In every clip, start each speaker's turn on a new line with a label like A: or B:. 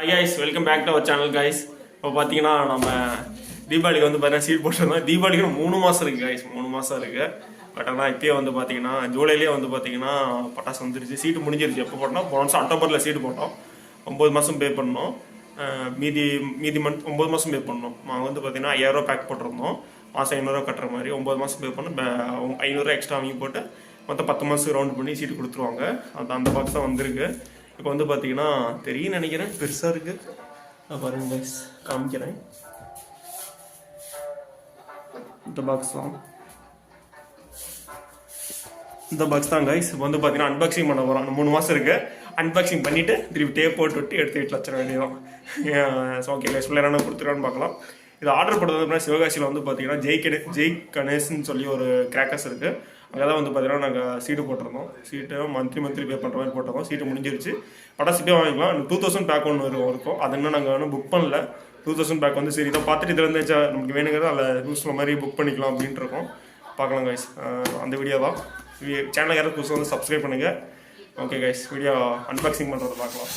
A: Hi guys, welcome back to our channel guys. இப்போ பார்த்தீங்கன்னா நம்ம தீபாவளிக்கு வந்து பார்த்தீங்கன்னா சீட் போட்டிருந்தோம். தீபாவளிக்கு 3 மாதம் இருக்குது guys, 3 மாதம் இருக்குது. பட் ஆனால் இப்போயே வந்து பார்த்தீங்கன்னா ஜூலைலேயே வந்து பார்த்தீங்கன்னா பட்டாசு வந்துருச்சு. சீட்டு முடிஞ்சிருச்சு. எப்போ போட்டோம்? போன வருஷம் அக்டோபரில் சீட்டு போட்டோம். 9 மாதம் பே பண்ணோம். மீதி மந்த் 9 மாதம் பே பண்ணோம். நாங்கள் வந்து பார்த்தீங்கன்னா 5000 பேக் போட்டிருந்தோம். மாதம் 500 கட்டுற மாதிரி 9 மாதம் பே பண்ணோம். 500 எக்ஸ்ட்ரா வாங்கி போட்டு மொத்தம் 10 மாதம் ரவுண்ட் பண்ணி சீட்டு கொடுத்துருவாங்க. அந்த பாக்ஸ் தான் வந்திருக்கு. இப்போ வந்து பார்த்தீங்கன்னா தெரியும் நினைக்கிறேன், பெருசாக இருக்குது. பாருங்க கைஸ், காமிக்கிறேன். இந்த பாக்ஸ் தான் கைஸ். இப்போ வந்து பார்த்தீங்கன்னா அன்பாக்சிங் பண்ண போகிறோம். 3 மாதம் இருக்குது. அன்பாக்சிங் பண்ணிவிட்டு திருப்பி டேப் போட்டு விட்டு எடுத்து வீட்டில் வச்சிட வேண்டியதான். ஓகே கைஸ், பிள்ளை என்ன கொடுத்துருக்கான்னு பார்க்கலாம். இது ஆர்டர் போட்டது சிவகாசியில் வந்து பார்த்தீங்கன்னா ஜெய் கணேஷ்னு சொல்லி ஒரு கிராக்கர்ஸ் இருக்குது. அங்கே தான் வந்து பார்த்தீங்கன்னா நாங்கள் சீட்டு போட்டிருந்தோம். சீட்டை மந்த்லி பே பண்ணுற மாதிரி போட்டிருந்தோம். சீட்டு முடிஞ்சிருச்சு. பட்டாசு இப்போயே வாங்கிக்கலாம். 2000 பேக் ஒன்று இருக்கும். அது இன்னும் நாங்கள் ஒன்றும் புக் பண்ணல. 2000 பேக் வந்து சரி இதை பார்த்துட்டு இதில் இருந்துச்சா நமக்கு வேணுங்கிறது அதில் யூஸ்ஃபுல் மாதிரி புக் பண்ணிக்கலாம் அப்படின்ட்டு இருக்கோம். பார்க்கலாம் கைஸ். அந்த வீடியோ தான். சேனல் யாராவது புதுசாக வந்து சப்ஸ்கிரைப் பண்ணுங்கள். ஓகே கைஸ், வீடியோ அன்பாக்சிங் பண்ணுறதை பார்க்கலாம்.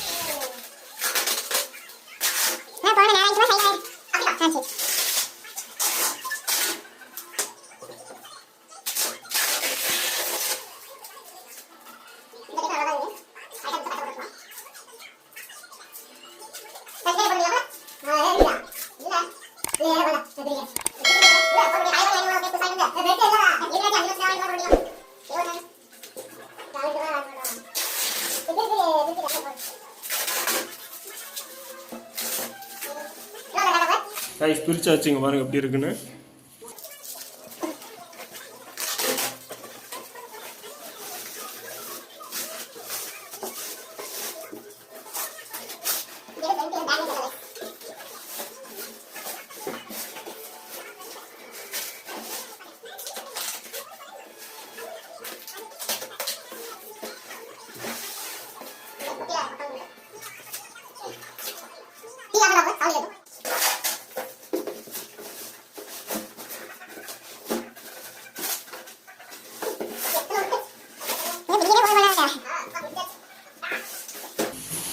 A: கைஸ் பிரிச்சு வச்சுங்க, பாருங்க எப்படி இருக்குன்னு.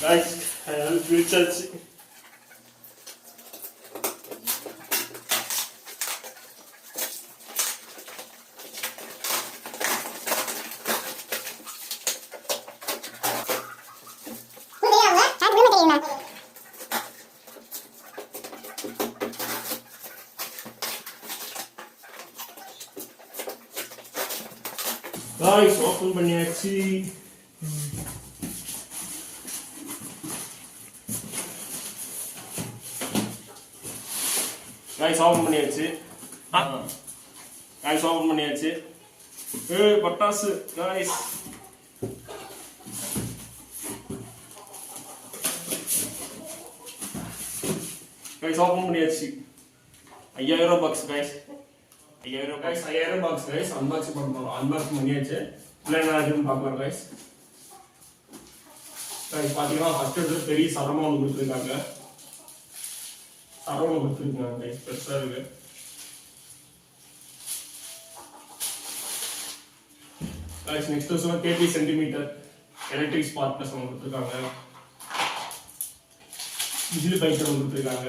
A: Guys, பிரிச்சாச்சு. Guys, ஓபன் பண்ணியாச்சு. கைஸ் ஓபன் பண்ணியாச்சு. கைஸ் ஓபன் பண்ணியாச்சு. பட்டாசு கைஸ். கைஸ் ஓபன் பண்ணியாச்சு. 5000 box guys. 5000 guys. 5000 box guys. Unbox பண்ணோம். அன்பாக்ஸ் பண்ணியாச்சு. என்ன இருக்குன்னு பார்க்கலாம் கைஸ். கைஸ் பாத்தீங்கன்னா ஃபர்ஸ்ட் எடுத்து பெரிய சரமா ஒன்று கொடுத்துருக்காங்க. சரவண கொடுத்துருக்காங்க கைஸ், பெருசா இருக்கு. கைஸ் நெக்ஸ்ட் வந்து 30 சென்டிமீட்டர் எலக்ட்ரிக் ஸ்பார்க் பிளஸ் ஒன்று கொடுத்துருக்காங்க. பிஜிலி பைக் ஒன்று கொடுத்துருக்காங்க.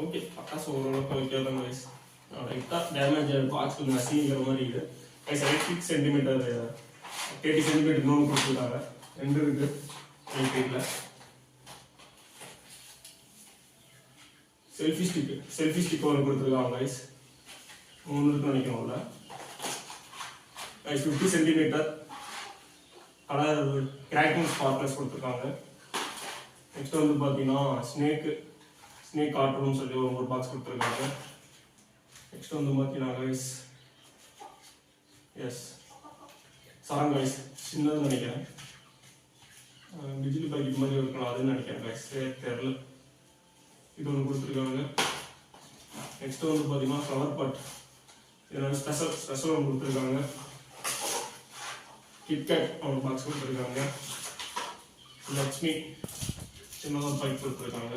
A: ஓகே, பட்டாசு ஓரளவுக்கு ஓகே தான் கைஸ். லைட்டாக டேமேஜ் பாக்ஸ் கொஞ்சம் நசிங்கிற மாதிரி இருக்குது கைஸ். எலக்ட்ரிக் சென்டிமீட்டர் 30 சென்டிமீட்டர் இன்னொன்று கொடுத்துருக்காங்க. 2 இருக்கு எலக்ட்ரிக்கில். செல்ஃபி ஸ்டிக் ஒன்று கொடுத்துருக்காங்க கைஸ். 3 இருக்கு நினைக்கிறோம்ல guys. 50 centimetre colour crackling sparklers கொடுத்துருக்காங்க. நெக்ஸ்ட் வந்து பார்த்தீங்கன்னா ஸ்னேக் கார்ட்டூன்னு சொல்லி ஒரு பாக்ஸ் கொடுத்துருக்காங்க. நெக்ஸ்ட் வந்து பார்த்தீங்கன்னா கைஸ் சரம் கைஸ், சின்னதுன்னு நினைக்கிறேன். பிஜிலி பாக்கெட் மாதிரி இருக்கலாம் அதுன்னு நினைக்கிறேன் கைஸ், தெரியல. இது ஒன்று கொடுத்துருக்காங்க. நெக்ஸ்ட் வந்து பார்த்தீங்கன்னா ஃப்ளவர் பாட், இதோட ஸ்பெஷல் ஒன்று கொடுத்துருக்காங்க. கிட்கேட் ஒரு பாக்ஸ் கொடுத்துருக்காங்க. லக்ஷ்மி சின்னதாக பைப் கொடுத்துருக்காங்க.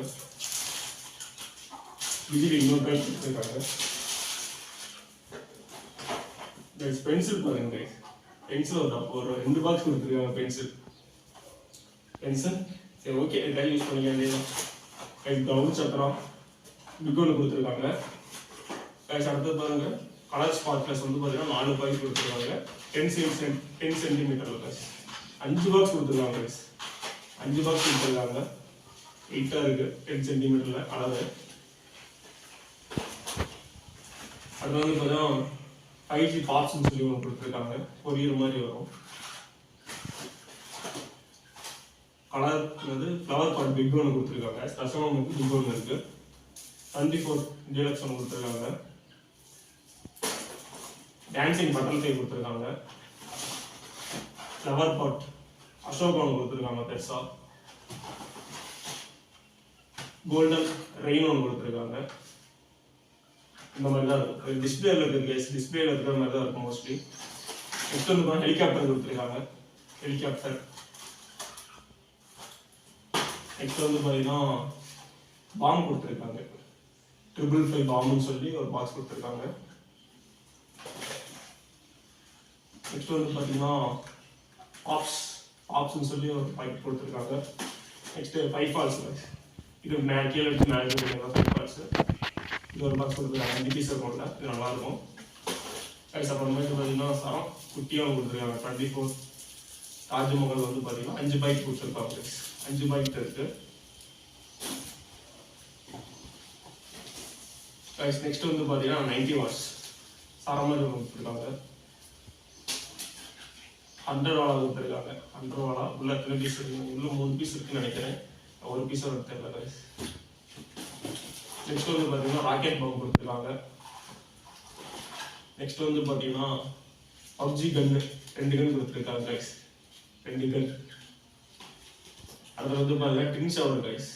A: பிஜிலி இன்னொரு பைப் கொடுத்துருக்காங்க. பென்சில் பாருங்க கைஸ், பென்சில் ஒரு 2 பாக்ஸ் கொடுத்துருக்காங்க பென்சில். பென்சில் சரி ஓகே கை யூஸ் பண்ணிக்க வேண்டியதுதான். கை கிரவுண்ட் சக்கரம் பிகோன்னு கொடுத்துருக்காங்க. கைஸ் அடுத்தது பாருங்க கலர் ஸ்பாட் ப்ளஸ் வந்து பார்த்தீங்கன்னா 4 பாய்ஸ் கொடுத்துருக்காங்க. 10 சென்டிமீட்டர் கைஸ் 5 பாக்ஸ் கொடுத்துருக்காங்க கைஸ் 5 பாக்ஸ் கொடுத்துருக்காங்க. 8ஆக இருக்கு 10 சென்டிமீட்டரில் அளவு. அது வந்து பார்த்தீங்கன்னா 5G பாப்ஸ்ன்னு சொல்லி ஒன்று கொடுத்துருக்காங்க. பொரியல் மாதிரி வரும். கலர் வந்து ஃப்ளவர் பாட் பிக் ஒன்று கொடுத்துருக்காங்க. ஸ்பெஷலாக பிக் ஒன்று இருக்கு. 24 டீலக்ஸ் ஒன்று கொடுத்துருக்காங்க. டான்சிங் பட்டர்ஃப்ளை கொடுத்துருக்காங்க. ஃப்ளவர் பாட் அசோக் ஒன்று கொடுத்துருக்காங்க பெருசா. கோல்டன் ரெயின் ஒன்று கொடுத்துருக்காங்க. இந்த மாதிரி தான் இருக்கும். டிஸ்பிளேல இருக்கு டிஸ்பிளேல இருக்கிற மாதிரி தான் இருக்கும் மோஸ்ட்லி. நெக்ஸ்ட் வந்து ஹெலிகாப்டர் கொடுத்துருக்காங்க. ஹெலிகாப்டர் நெக்ஸ்ட் வந்து பார்த்தீங்கன்னா பாம் கொடுத்துருக்காங்க. 555 பாம்புன்னு சொல்லி ஒரு பாக்ஸ் கொடுத்துருக்காங்க. நெக்ஸ்ட் வந்து பார்த்தீங்கன்னா ஆப்ஸ்ன்னு சொல்லி ஒரு பைப் கொடுத்துருக்காங்க. நெக்ஸ்ட் 5 ஃபால்ஸ் இது கீழே எடுத்து மேலே 5 ஃபால்ஸ் இது ஒரு பாக்ஸ் கொடுத்துருக்காங்க. 5 பீஸ் இருக்கும்ல இது நல்லாயிருக்கும். கைஸ் அப்புறமேட்டு பார்த்தீங்கன்னா சரம் குட்டியாக கொடுத்துருக்காங்க. 24 தாஜ்மஹால் வந்து பார்த்தீங்கன்னா 5 பைக் கொடுத்துருக்காங்க. 5 பைக் இருக்கு. கைஸ் நெக்ஸ்ட் வந்து பார்த்தீங்கன்னா 90 வாட்ஸ் சரம் மாதிரி கொடுத்துருக்காங்க. 100 வாலா கொடுத்துருக்காங்க. 100 வாலா உள்ள எத்தனை பீஸ் இருக்கு? உள்ள 3 பீஸ் இருக்குன்னு நினைக்கிறேன். ஒரு பீஸ் ஒரு தெரியல கைஸ். நெக்ஸ்ட் வந்து பார்த்தீங்கன்னா ராக்கெட் பாம்பு கொடுத்துருக்காங்க. நெக்ஸ்ட் வந்து பார்த்தீங்கன்னா PUBG கன்னு 2 கன் கொடுத்துருக்காங்க கைஸ். 2 கன். அதில் வந்து பார்த்தீங்கன்னா டின் ஷவர் கைஸ்.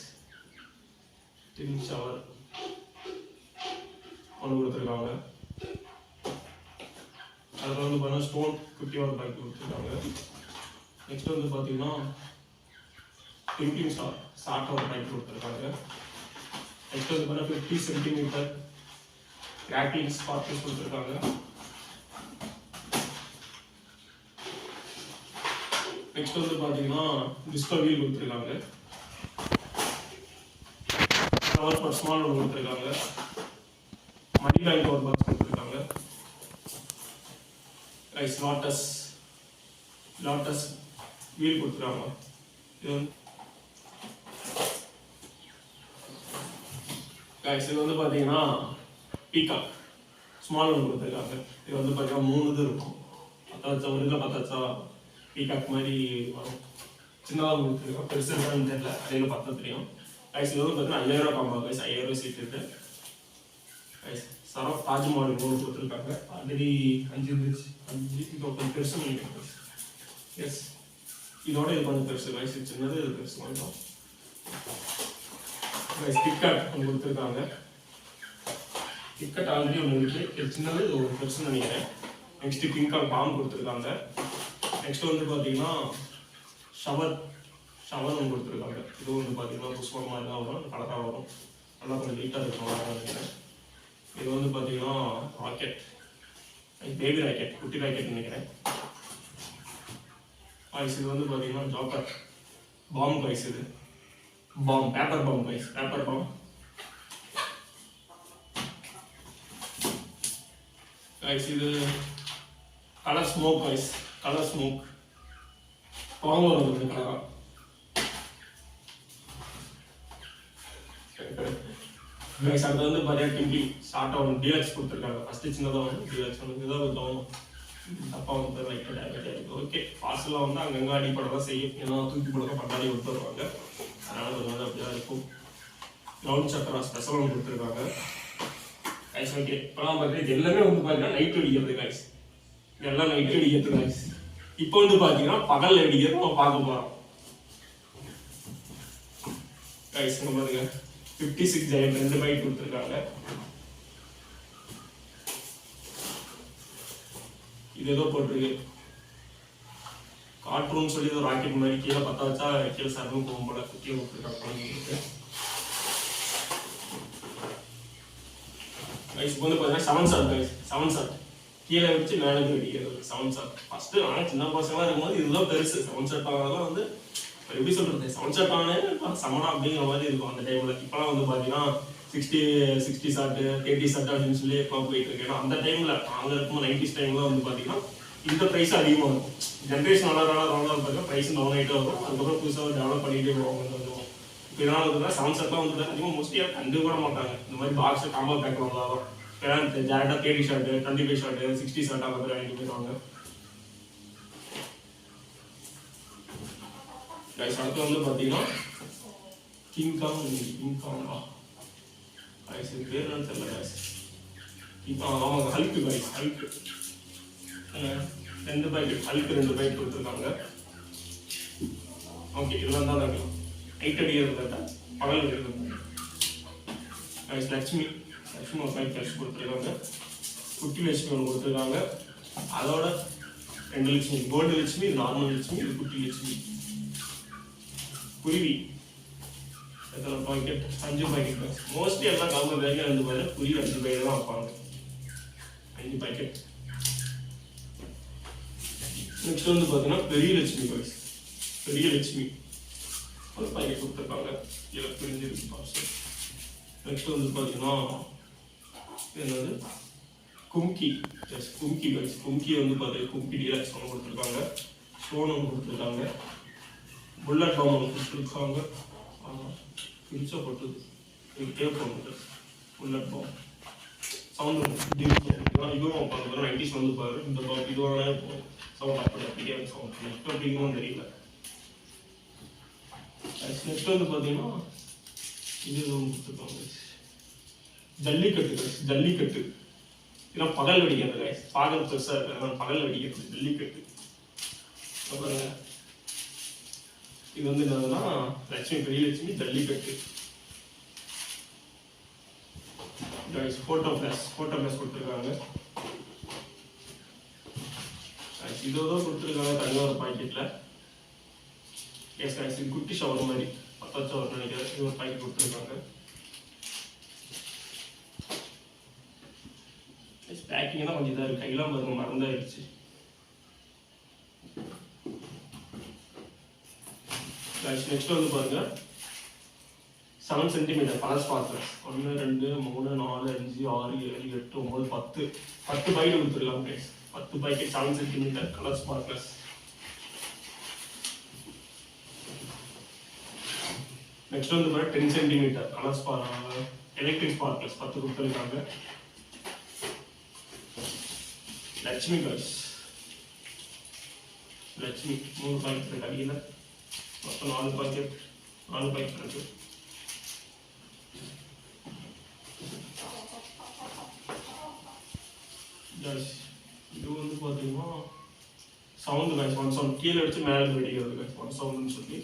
A: டின் ஷவர் ஒன்று கொடுத்துருக்காங்க. அதில் வந்து பார்த்தீங்கன்னா ஸ்டோன் குட்டியோட பைக் கொடுத்துருக்காங்க. நெக்ஸ்ட் வந்து பார்த்தீங்கன்னா டிங்கிங் ஸ்டார்ட் ஒரு பைக் கொடுத்துருக்காங்க. நெக்ஸ்ட் வந்து பார்த்தீங்கன்னா 50 சென்டிமீட்டர் கிராக்கிங் ஸ்பார்க்கிங் கொடுத்துருக்காங்க. நெக்ஸ்ட் வந்து பார்த்தீங்கன்னா டிஸ்கோ வீல் கொடுத்துருக்காங்க. ஃப்ளவர் பாட் ஸ்மால் ஒன்று கொடுத்துருக்காங்க. மணி பேங்க் ஒரு பாக்ஸ் கொடுத்துருக்காங்க. ரைஸ் லாட்டஸ் வீல் கொடுத்துருக்காங்க. இது வந்து இது வந்து பார்த்தீங்கன்னா பீகாக் ஸ்மால் ஒன்று கொடுத்துருக்காங்க. இது வந்து பார்த்தீங்கன்னா 3 இது இருக்கும். 10 வச்சா ஒரு இதில் 10 வச்சா பீகாக் மாதிரி வரும். சின்னதாக கொடுத்துருக்கோம். பெருசு இருக்கான்னு தெரியல. அதில் 10 தெரியும். கைஸ் இது வந்து பார்த்தீங்கன்னா 5000 காம்போ கைஸ். 5000 சீட் இருக்கு. கைஸ் சரம் தாஜ்மஹால் 3 கொடுத்துருக்காங்க. ஆல்ரெடி 5 இருந்துச்சு. 5 இது கொஞ்சம் பெருசு நினைக்கிறேன். எஸ் இதோட இது கொஞ்சம் பெருசு கைஸ். சின்னது இது பெருசு கொஞ்சம். கிட்கட் ஒன்று கொடுத்துருக்காங்க. கிட்கட் ஆல்ரெடி ஒன்று இருக்கு. இது சின்னது இது ஒரு பெருசுன்னு நினைக்கிறேன். நெக்ஸ்ட் பிங்கால் பாம் கொடுத்துருக்காங்க. நெக்ஸ்ட் வந்து பார்த்தீங்கன்னா ஷவர் ஒன்று கொடுத்துருக்காங்க. இது வந்து பார்த்தீங்கன்னா புஷ்பம் மாதிரி தான் வரும். கலராக வரும். நல்லா கொஞ்சம் நீட்டாக இருக்கும் நினைக்கிறேன். இது வந்து பார்த்தீங்கன்னா ராக்கெட் பேபி ராக்கெட் குட்டி ராக்கெட் நினைக்கிறேன். இது வந்து பார்த்தீங்கன்னா ஜாக்கர் பாம் கைஸ். இது bomb paper bomb guys. Paper bomb guys. இது colour smoke guys. Colour smoke பாம்பு வருது கலரா. கைஸ் அது வந்து பார்த்தீங்கன்னா டிம்பி ஷார்ட்டாக ஒன்று டீலக்ஸ் கொடுத்துருக்காங்க. ஃபஸ்ட்டு சின்னதாக வந்து டீலக்ஸ் ஒன்று இதாக கொஞ்சம் தப்பாக வந்து லைட்டாக டேமேஜ் ஆகிருக்கு. ஓகே பார்சலாக வந்து அங்கங்கே அடிப்படை தான் செய்யும். ஏன்னா தூக்கி போடுறத பட்டாடி விட்டு வருவாங்க. அதனால் கொஞ்சம் வந்து அப்படி தான் இருக்கும். கிரவுண்ட் சக்கரா ஸ்பெஷல் ஒன்று கொடுத்துருக்காங்க. கைஸ் ஓகே இப்போலாம் பார்த்தீங்கன்னா இது எல்லாமே வந்து பார்த்தீங்கன்னா நைட்டு அடிக்கிறது கைஸ். இதெல்லாம் நைட்டு அடிக்கிறது கைஸ். இப்போ வந்து பார்த்தீங்கன்னா பகல் அடிக்கிறது நம்ம பார்க்க போகிறோம் கைஸ். நம்ம பாருங்க 56 ஜெயண்ட் 2 பைக் கொடுத்துருக்காங்க. இது ஏதோ போட்டிருக்கு கார்ட்டூன் சொல்லி ஏதோ ராக்கெட் மாதிரி கீழே 10 வச்சா கீழே சர்வம் போகும் போல கீழே கொடுத்துருக்காங்க. கைஸ் வந்து பார்த்தீங்கன்னா 7 ஷாட் கைஸ். 7 ஷாட் கீழே வச்சு மேலே அடிக்கிறது 7 ஷாட். ஃபர்ஸ்ட் ஆனால் சின்ன பசங்களாக இருக்கும்போது இதுதான் பெருசு. 7 ஷாட் ஆனாலும் வந்து எப்படி சொல்கிறது, சவுண்ட் ஷாட்டானு சமனா அப்படிங்கிற மாதிரி இருக்கும் அந்த டைமில். இப்போலாம் வந்து பார்த்தீங்கன்னா 60 ஷாட்டு 30 ஷாட் அப்படின்னு சொல்லி இப்போ போயிட்டு இருக்கு. ஏன்னா அந்த டைமில் நாங்கள் இருக்கும்போது 90s டைமில் வந்து பார்த்தீங்கன்னா இந்த ப்ரைஸ் அதிகமாக இருக்கும். ஜென்ரேஷன் வளர பார்த்தீங்கன்னா ப்ரைஸ் டவுன் ஆகிட்டே வரும். அதுக்கப்புறம் புதுசாக டெவலப் பண்ணிகிட்டே வருவாங்க. வந்துடும் இப்போ இதனால் வந்து சவுண்ட் ஷாட்லாம் வந்து அதிகமாக மோஸ்ட்லியாக கண்டு கூட மாட்டாங்க. இந்த மாதிரி பாக்ஸ் காம்போ பேக் வந்தாலும் ஏன்னா டேரெக்டாக 30 ஷாட்டு 25 ஷாட்டு 60 ஷாட் அந்த மாதிரி வாங்கிட்டு போயிடுவாங்க. அடுத்து வந்து பார்த்தீங்கன்னா கிங்காங்கா கைஸ், இது பேர் என்னன்னு தெரியல கைஸ். ஆமாங்க, ஹல்க்கு கைஸ், ஹல்க்கு 2 பாக்கெட், ஹல்க்கு 2 பாக்கெட் கொடுத்துருக்காங்க. ஓகே, இதெல்லாம் தான் வைக்கலாம். நைட் அடிக்கிறது பகல் அடிக்கிறது கைஸ். லட்சுமி ஒரு பாக்கெட் லட்சுமி கொடுத்துருக்காங்க. குட்டி லட்சுமி ஒன்று கொடுத்துருக்காங்க. அதோட 2 லட்சுமி, கோல்டு லட்சுமி, இது நார்மல் லட்சுமி, இது குட்டி லட்சுமி. குருவி எத்தனை பாக்கெட், 5 பாக்கெட். மோஸ்ட்லி எல்லாம் காம்போ பேக்கில் வந்து பார்த்தீங்கன்னா குருவி 5 பாக்கெட் தான் வைப்பாங்க. 5 பாக்கெட். நெக்ஸ்ட் வந்து பார்த்தீங்கன்னா பெரிய லட்சுமி பாய்ஸ், பெரிய லட்சுமி ஒரு பாக்கெட் கொடுத்துருக்காங்க. இதில் பிரிஞ்சிருக்கு பார்சல். நெக்ஸ்ட் வந்து பார்த்தீங்கன்னா என்னது கும்கி, ஜஸ்ட் கும்கி பாய்ஸ். கும்கி வந்து பார்த்தீங்கன்னா கும்கி டீலக்ஸ் ஒன்று கொடுத்துருக்காங்க. ஸ்டோன் ஒன்று கொடுத்துருக்காங்க. புல்லட் பாம் ஒன்று கொடுத்துருக்காங்க. பிரிச்சா போட்டது டேப் ஒன்று புல்லட் பாம் சவுண்ட் இதுவும் பார்க்குறோம். 90s வந்து பாரு இந்த இதுவான சவுண்ட் அப்படியே சவுண்ட் நெக்ஸ்ட் அப்படிங்கும் தெரியல. நெக்ஸ்ட் வந்து பார்த்தீங்கன்னா இது கொடுத்துருக்காங்க ஜல்லிக்கட்டு. ஜல்லிக்கட்டு இதெல்லாம் பகல் வெடிக்கிறது கைஸ். பாகல் பெருசாக இருக்கிறது பகல் வெடிக்கிறது ஜல்லிக்கட்டு. அப்புறம் இது வந்து என்னதுன்னா லட்சுமி, பெரிய லட்சுமி ஜல்லிக்கட்டு. ஃபோட்டோ ஃபிளாஷ் கொடுத்துருக்காங்க. இதோட கொடுத்துருக்காங்க தனியாக ஒரு பாக்கெட்டில். எஸ் கைஸ், இது குட்டி ஷவர் மாதிரி 10 ஷவர் நினைக்கிறேன். இது ஒரு பாக்கெட் கொடுத்துருக்காங்க. பேக்கிங் தான் கொஞ்சம் இதாக இருக்குது. கையெல்லாம் பாருங்க மறந்தாயிடுச்சு. நெக்ஸ்ட் வந்து பாருங்க 7 சென்டிமீட்டர் கலர் ஸ்பார்க்லர்ஸ். 1 2 3 4 5 6 7 8 9 10 பாக்கெட் கொடுத்துருக்காங்க guys. 10 packet 7 centimetre colour sparklers. Next வந்து பாருங்க 10 சென்டிமீட்டர் கலர் எலக்ட்ரிக் ஸ்பார்க்லர்ஸ் 10 கொடுத்துருக்காங்க. லட்சுமி கைஸ், லட்சுமி 3 பாக்கெட் அடியில் மொத்தம் 4 பாக்கெட் இருக்கு. இது வந்து பார்த்தீங்கன்னா சவுண்டு கைஸ். 1 சவுண்ட் கீழே வச்சு மேலே வெடிக்கிறது கைஸ். 1 சவுண்டுன்னு சொல்லி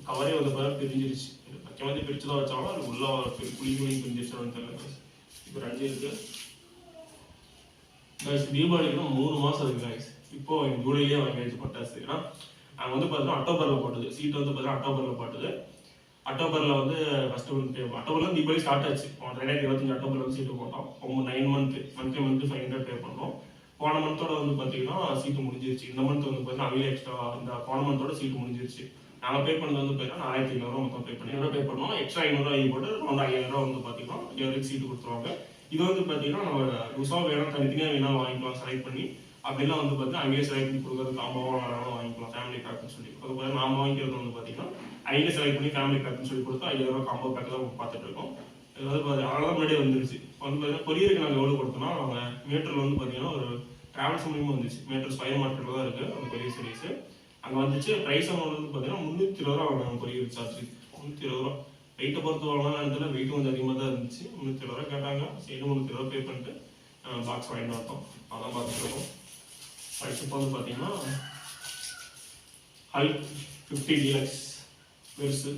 A: கவரே வந்து பார்த்தா பிரிஞ்சிருச்சு. வைக்க வந்து பிரிச்சு தான் வச்சாலும் அது உள்ள குழி பிரிஞ்சிருச்சான்னு தெரியல கைஸ். இப்போ 2 இருக்கு கைஸ். தீபாவளிக்கு 3 மாதம் இருக்கு கைஸ். இப்போ ஜூலைலேயே வாங்கியாச்சு பட்டாசு. ஏன்னா நாங்கள் வந்து பார்த்தீங்கன்னா அக்டோபரில் போட்டது சீட் வந்து பார்த்தீங்கன்னா அக்டோபரில் போட்டது. அக்டோபரில் வந்து ஃபஸ்ட்டு வந்து அக்டோபரில் தீபாவளி ஸ்டார்ட் ஆச்சு. 2025 அக்டோபரில் வந்து சீட்டு போட்டோம். 9 மந்த்து 500 பே பண்ணுறோம். போன மந்தோட வந்து பார்த்தீங்கன்னா சீட்டு முடிஞ்சிருச்சு. இந்த மந்த் வந்து பார்த்தீங்கன்னா அவையில எக்ஸ்ட்ரா இந்த போன மந்தோட சீட்டு முடிஞ்சிருச்சு. நாங்கள் பே பண்ணது வந்து பார்த்தீங்கன்னா 4500 மொத்தம் பே பண்ணி பே பண்ணோம். எக்ஸ்ட்ரா 500 போட்டு ரவுண்ட் 5000 வந்து பார்த்தீங்கன்னா 7 சீட்டு கொடுத்துருவாங்க. இது வந்து பார்த்தீங்கன்னா நம்ம புதுசாக வேணும் தனித்தனியாக வேணாலும் வாங்கிக்கலாம் செலக்ட் பண்ணி. அப்படிலாம் வந்து பார்த்தீங்கன்னா அங்கேயே செலக்ட் பண்ணி கொடுக்குறது காம்போவாக வேணாலும் வாங்கிக்கலாம் ஃபேமிலி பேக்குன்னு சொல்லி. அது பார்த்தீங்கன்னா நாம் வாங்கிக்கிறது வந்து பார்த்தீங்கன்னா அங்கேயே செலக்ட் பண்ணி ஃபேமிலி பேக்குன்னு சொல்லி கொடுத்து 5000 காம்போ பேக் தான் பார்த்துட்டு இருக்கோம். அதாவது அதெல்லாம் முன்னாடியே வந்துருச்சு. வந்து பார்த்தீங்கன்னா கொரியருக்கு நாங்கள் எவ்வளோ கொடுத்தோம்னா நாங்கள் மீட்டரில் வந்து பார்த்தீங்கன்னா ஒரு டிராவல்ஸ் மூலியமாக வந்துச்சு. மீட்டர் ஸ்பைர் மார்க்கெட்டில் தான் இருக்குது அந்த கொரியர் சர்வீஸ். அங்கே வந்துச்சு. ப்ரைஸ் அமௌண்ட் வந்து பார்த்தீங்கன்னா 320 ரூபா வாங்கினாங்க கொரியர் சார்ஜ். 320 ரூபா. வெயிட்டை பொறுத்து வாங்கினா இடத்துல வெயிட் கொஞ்சம் அதிகமாக தான் இருந்துச்சு. 320 ரூபா கேட்டாங்க. சரி 320 ரூபா பே பண்ணிட்டு பாக்ஸ் வாங்கிட்டு வரட்டோம். அதான் பார்த்துட்டு இருக்கோம். இப்போ வந்து பார்த்தீங்கன்னா ஹல்க் 50 டீலக்ஸ் பெருசு.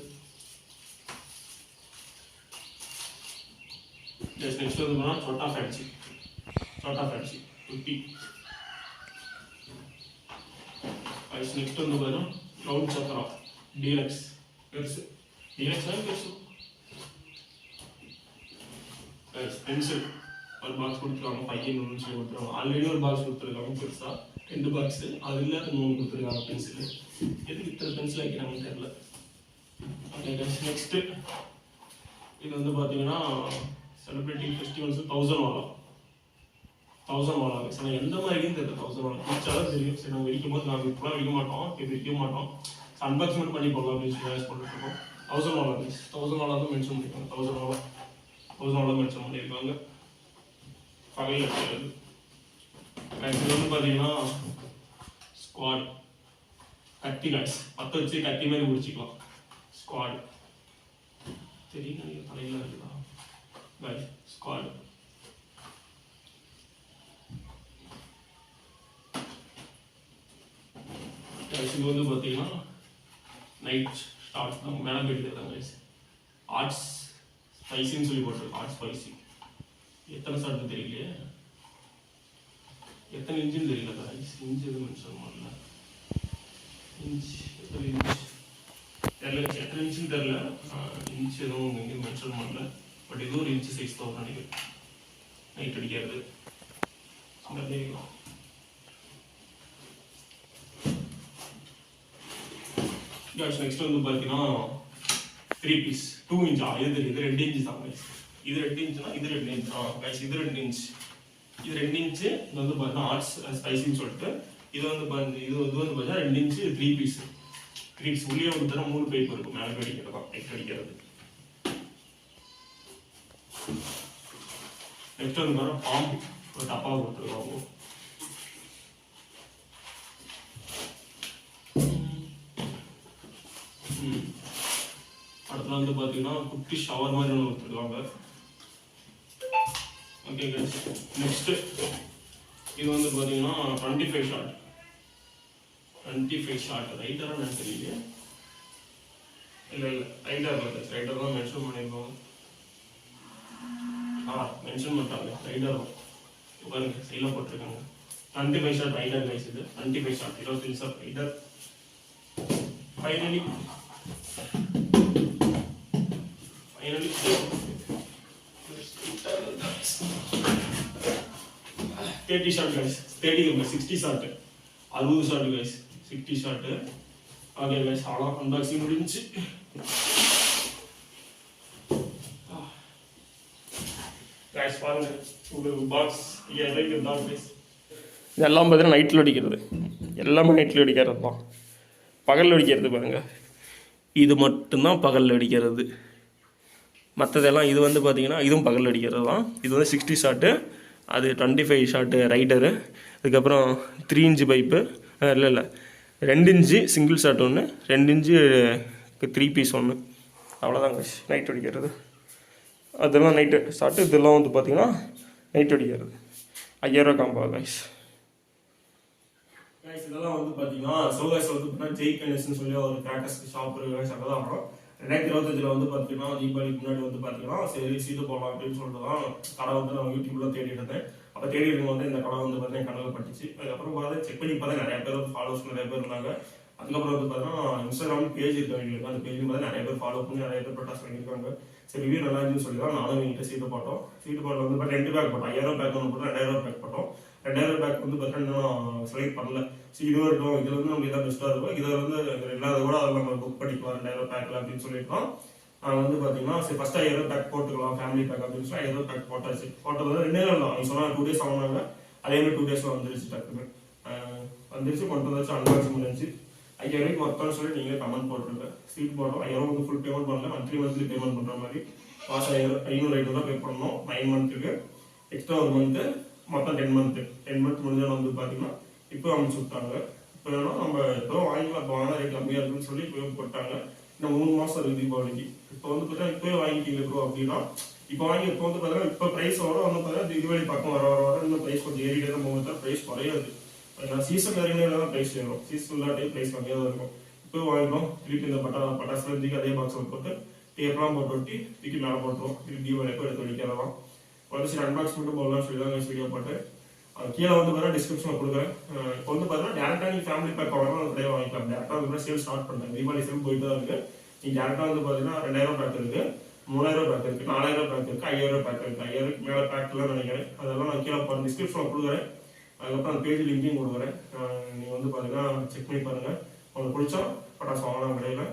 A: நெக்ஸ்ட் வந்து சோட்டா ஃபேன்சி 50. நெக்ஸ்ட் வந்து பார்த்தீங்கன்னா ரவுண்ட் சக்கரா டீலக்ஸ் பெருசு. டீலக்ஸ் பெருசு. பென்சில் ஒரு பாக்ஸ் கொடுத்துருக்காங்க, பையன் ஒன்று சொல்லி கொடுத்துருக்காங்க. ஆல்ரெடி ஒரு பாக்ஸ் கொடுத்துருக்காங்க பெருசாக, 2 பாக்ஸு. அது இல்லை 3 கொடுத்துருக்காங்க பென்சிலு. எதுக்கு இத்தனை பென்சில் வைக்கிறாங்கன்னு தெரியல. ஓகே நெக்ஸ்ட்டு இது வந்து பார்த்தீங்கன்னா செலிப்ரேட்டிங் ஃபெஸ்டிவல்ஸ் 1000 வாலா சார். எந்த மாதிரியும் தெரியல 1000 வாலா பிடிச்சாலும் தெரியும். சரி நாங்கள் வெடிக்கும் போது நாங்கள் இப்போலாம் வெடிக்க மாட்டோம், இப்போ வெடிக்க மாட்டோம். அன்பாக்சிங் பண்ணி போகலாம் அப்படின்னு சொல்லி போட்டுருக்கோம். 1000 வாலா 1000 வாலா தான் மென்ஷன் பண்ணியிருக்காங்க. 1000 வாலா மென்ஷன் பண்ணியிருக்காங்க. பகையில் இருக்கிறது. இது வந்து பார்த்தீங்கன்னா ஸ்குவாட் கத்தி காய்ஸ், 10 வச்சு கத்தி மாதிரி முடிச்சுக்கலாம். ஸ்குவாட் தெரியும் நீங்கள் தலையில் இருக்குதா காய்ஸ். ஸ்குவாட் இது வந்து பார்த்தீங்கன்னா நைட் ஸ்டார்ட் நம்ம மேலே போயிட்டு இருக்காங்க கைஸ். ஆர்ட்ஸ் ஸ்பைசின்னு சொல்லி போட்டிருக்கு. ஆர்ட்ஸ் ஸ்பைசி எத்தனை ஸ்டார்ட்னு தெரியலையே, எத்தனை இன்ச்சுன்னு தெரியல கைஸ். இன்ச்சு எதுவும் மென்ஷன் பண்ணல. இன்ச் எத்தனை இன்ச் தெரியல, எத்தனை இன்ச்சுன்னு தெரியல. இன்ச் எதுவும் எங்கேயும் மென்ஷன் பண்ணல. பட் இது ஒரு இன்ச்சு சைஸ் தான் நினைக்கிறேன். நைட் அடிக்கிறது நெக்ஸ்ட் வந்து பார்த்தீங்கன்னா 3 பீஸ் 2 இன்ச். இது 2 இன்ச் தான் கைஸ். இது 2 இன்ச்னா இது 2 இன்ச் கைஸ். இது 2 இன்ச், இது 2 இன்ச்சு. இது வந்து பார்த்தீங்கன்னா ஆர்ட்ஸ் ஸ்பைசின்னு சொல்லிட்டு இது வந்து பார்த்தீங்கன்னா 2 இன்ச்சு 3 பீஸ். 3 பீஸ் உள்ளே வந்து தர 3 பைப் இருக்கும். மேலே அடிக்கிறது தான் நைட் அடிக்கிறது. நெக்ஸ்ட் வந்து பார்த்தா பாம்பு ஒரு டப்பா கொடுத்துருக்காங்க. அடுத்து வந்து பார்த்தீங்கன்னா குட்டி ஷவர் மாதிரி ஒன்று கொடுத்துருக்காங்க. ஓகே கைஸ் நெக்ஸ்ட் இது வந்து பார்த்தீங்கன்னா 25 ஷாட். 25 ஷாட் ரைட்டராக நான் தெரியல. இல்லை ரைட்டர் தான் மென்ஷன் பண்ணியிருக்கோம். மென்ஷன் பண்ணிட்டாங்க ரைடர் தான் பாருங்க சைடில் போட்டிருக்காங்க. 25 ஷாட் ரைடர் கைஸ். இது 25 shot 25 shot rider. Finally 30 shot guys. 60 shot 60 shot guys. 60 shot. Okay guys அவ்வளோ அன்பாக்சிங் முடிஞ்சு. கைஸ் பாருங்க உங்களுக்கு பாக்ஸ் தான் கைஸ். இதெல்லாம் பார்த்தீங்கன்னா நைட்டில் அடிக்கிறது. எல்லாமே நைட்டில் அடிக்கிறது தான். பகலில் அடிக்கிறது பாருங்கள். இது மட்டும்தான் பகலில் அடிக்கிறது. மற்றதெல்லாம் இது வந்து பார்த்தீங்கன்னா இதுவும் பகலில் அடிக்கிறது தான். இது வந்து 60 ஷாட்டு, அது 25 ஷாட்டு ரைடரு. அதுக்கப்புறம் 3 இன்ச்சு பைப்பு, இல்லை 2 இன்ச்சு சிங்கிள் ஷாட் ஒன்று, 2 இன்ச்சு 3 பீஸ் ஒன்று. அவ்வளோதாங்க நைட் அடிக்கிறது. அதெல்லாம் நைட்டு ஷாட்டு. இதெல்லாம் வந்து பார்த்தீங்கன்னா நைட் அடிக்கிறது. 5000 காம்பா கைஸ். இதெல்லாம் வந்து பார்த்தீங்கன்னா சிவகாசியில் வந்து பார்த்தீங்கன்னா ஜெய் கணேஷ்னு சொல்லி ஒரு கிராக்கர்ஸ் ஷாப் கைஸ். அங்கே தான் வரும். 2025 வந்து பார்த்தீங்கன்னா தீபாவளிக்கு முன்னாடி வந்து பார்த்தீங்கன்னா சரி சீட்டு போடலாம் அப்படின்னு சொல்லிட்டு தான் கடை வந்து நான் யூடியூப்ல தேடிட்டு இருந்தேன். அப்போ தேடி இருக்கும் வந்து இந்த கடை வந்து பார்த்தீங்கன்னா கனவு பட்டுச்சு. அதுக்கப்புறம் பார்த்து செக் பண்ணி பார்த்தா நிறைய பேர் வந்து ஃபாலோவர்ஸ் நிறைய பேர் இருந்தாங்க. அதுக்கப்புறம் வந்து பார்த்தீங்கன்னா இன்ஸ்டாகிராம் பேஜ் இருக்காங்க. அந்த பேஜ் பார்த்து நிறைய பேர் ஃபாலோ பண்ணி நிறைய பேர் பட்டாஸ் பண்ணியிருக்காங்க. சரி ரிவ்யூ நல்லா இருந்துன்னு சொல்லி தான் நானும் எங்கிட்ட சீட்டு போட்டோம். சீட்டு போட்டு வந்து பார்த்தா 2 பேக் போட்டோம். 5000 பேக் ஒன்று போட்டோம், 2000 பேக் போட்டோம். 2000 பேக் வந்து பார்த்தீங்கன்னா செலக்ட் பண்ணல. சரி இது வரட்டும், இதில் வந்து நம்ம எதாவது பெஸ்ட்டாக இருக்கும், இதில் வந்து இல்லாத கூட அதில் நம்ம புக் பண்ணிக்கலாம் 2000 பேக்கில் அப்படின்னு சொல்லியிருக்கோம். வந்து பார்த்தீங்கன்னா சரி ஃபர்ஸ்ட் 1000 பேக் போட்டுக்கலாம் ஃபேமிலி பேக் அப்படின்னு சொல்லி 1000 பேக் போட்டாச்சு. போட்டது வந்து 2 நாள் தான். அவங்க சொன்னாங்க 2 டேஸ் ஆகுனாங்க. அதே மாதிரி 2 டேஸில் வந்துருச்சு. டக்குன்னு வந்துருச்சு. கொண்டு வந்தாச்சு. அன்பாக்சிங் பண்ணிச்சு. 5000 ஒர்த்தான்னு சொல்லி நீங்களே கமெண்ட் போட்டுருங்க. சீட் போட்டோம். 1000 வந்து ஃபுல் பேமெண்ட் பண்ணல, மந்த்லி பேமெண்ட் பண்ணுற மாதிரி. மாதம் 500 தான் பே பண்ணணும் 9 மந்த்துக்கு. எக்ஸ்ட்ரா ஒரு மந்த்து மொத்தம் 10 மந்த் முடிஞ்சாலும் வந்து பார்த்தீங்கன்னா இப்போ அமைச்சு விட்டாங்க. இப்போ வேணா நம்ம இப்போ வாங்கிக்கலாம். இப்போ வாங்கினா ரேட் கம்மியாக இருக்குன்னு சொல்லி இப்போ போட்டாங்க. இன்னும் 3 மாதம் இருக்குது தீபாவளிக்கு. இப்போ வந்து பார்த்தீங்கன்னா இப்போயே வாங்கிட்டீங்க ப்ரோ அப்படின்னா இப்போ வந்து பார்த்தீங்கன்னா இப்போ ப்ரைஸோட வந்து பார்த்தீங்கன்னா தீபாவளி பக்கம் வர இன்னும் ப்ரைஸ் கொஞ்சம் ஏறிட்டே தான் போகுது. ப்ரைஸ் குறையாது. சீசன் நிறைய தான் ப்ரைஸ் ஏறும். சீசன் இல்லாட்டே ப்ரைஸ் கம்மியாக தான் இருக்கும். இப்போ வாங்கிடும். திருப்பி இந்த பட்டாசுலாம் தூக்கி அதே பாக்ஸில் போட்டு டேப்லாம் போட்டு ஒட்டி தூக்கி மேலே போட்டுருவோம். திருப்பி தீபாவளிக்கு எடுத்து வைக்கிறதான் வந்து சரி அன்பாக்ஸ் மட்டும் போடலாம் சொல்லி தான் வீடியோ போட்டு கீழே வந்து பார்த்தீங்கன்னா டிஸ்கிரிப்ஷனில் கொடுக்குறேன். இப்போ வந்து பார்த்தீங்கன்னா டேரக்டாக நீங்கள் ஃபேமிலி பேக் வாங்கலாம், அந்த கடையை வாங்கிக்கலாம். டேரக்டாக வந்து சேல் ஸ்டார்ட் பண்ணுறேன். தீபாவளி சேல் போயிட்டு தான் இருக்குது. நீங்கள் டேரக்டாக வந்து பார்த்தீங்கன்னா 2000 பேக் இருக்குது. 3000 பேக் இருக்குது, 4000 பேக் இருக்குது, 5000 பேக் இருக்குது. 5000 மேலே பேக்லாம் நினைக்கிறேன். அதெல்லாம் நான் கீழே பாருங்க டிஸ்கிரிப்ஷனில் கொடுக்குறேன். அதுக்கப்புறம் அந்த பேஜ் லிங்கையும் கொடுக்குறேன். நீங்கள் வந்து பார்த்தீங்கன்னா செக் பண்ணி பாருங்கள். உங்களுக்கு பிடிச்சா பட்டாசு வாங்கலாம் கடையில்.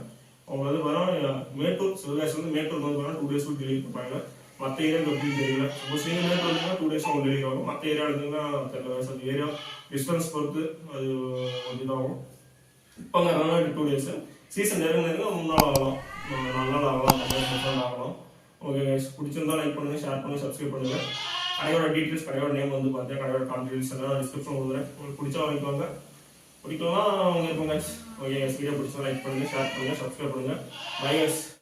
A: அவங்க வந்து பார்த்தா மேட்டூர் சிவகாசிலேருந்து மேட்டூர் வந்து பார்த்தா 2 டேஸ் டெலிவரி பண்ணுறாங்க. மற்ற ஏரியாவுக்கு எப்படின்னு தெரியல. சப்போஸ் நீங்கள் மேட்டூர் வந்தீங்கன்னா 2 டேஸ் அவங்க டெலிவரி ஆகும். மற்ற ஏரியா இருந்தீங்கன்னா தெரியல. அந்த ஏரியா டிஸ்டன்ஸ் பொறுத்து அது கொஞ்சம் இதாகும். இப்போ அங்கே 2 டேஸ் சீசன் நெருங்கினா 3 நாள் ஆகலாம், 4 நாள் ஆகலாம், 5 நாள் ஆகலாம். ஓகே கைஸ், பிடிச்சிருந்தா லைக் பண்ணுங்கள், ஷேர் பண்ணுங்கள், சப்ஸ்கிரைப் பண்ணுங்கள். கடையோட டீட்டெயில்ஸ், கடையோட நேம் வந்து பார்த்தீங்கன்னா கடையோட கான்டெக்ட்ஸ் எல்லாம் டிஸ்கிரிப்ஷன் கொடுக்குறேன். உங்களுக்கு பிடிச்சா வாங்கிக்கோங்க, பிடிக்கலாம் அவங்க இருப்போம் கைஸ். ஓகே கைஸ், வீடியோ பிடிச்சா லைக் பண்ணுங்கள், ஷேர் பண்ணுங்கள், சப்ஸ்கிரைப் பண்ணுங்கள். Bye guys.